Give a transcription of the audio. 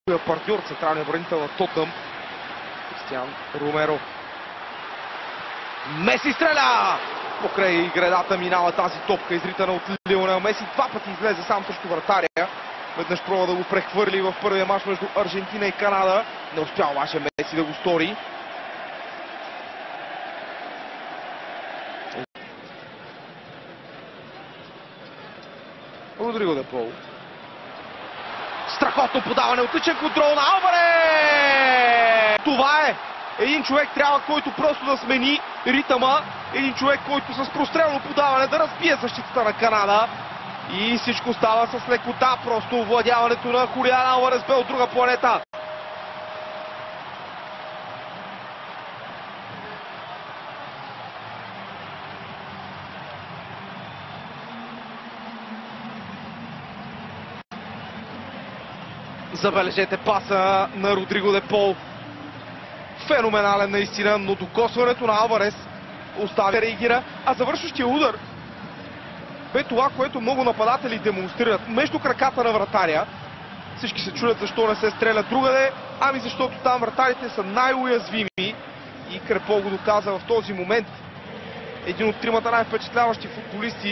партньор, централния бранител на Тотнъм, Кристиан Ромеро. Меси стреля! Покрай гредата минава тази топка, изритана от Лионел Меси. Два пъти излезе сам срещу вратаря. Веднъж пробва да го прехвърли в първия мач между Аржентина и Канада. Не успял обаче Меси да го стори. Родриго де Пол. Страхотно подаване, отличен контрол на Алварес! Това е! Един човек трябва, който просто да смени ритъма. Един човек, който с прострелно подаване да разбие защитата на Канада. И всичко става с лекота. Просто овладяването на Хулиан Алварес бе от друга планета. Забележете паса на Родриго де Пол. Феноменален наистина, но докосването на Алварес оставя реагира, а завършващия удар бе това, което много нападатели демонстрират между краката на вратаря. Всички се чудят защо не се стреля другаде, ами защото там вратарите са най-уязвими и Крепол го доказа в този момент. Един от тримата най-впечатляващи футболисти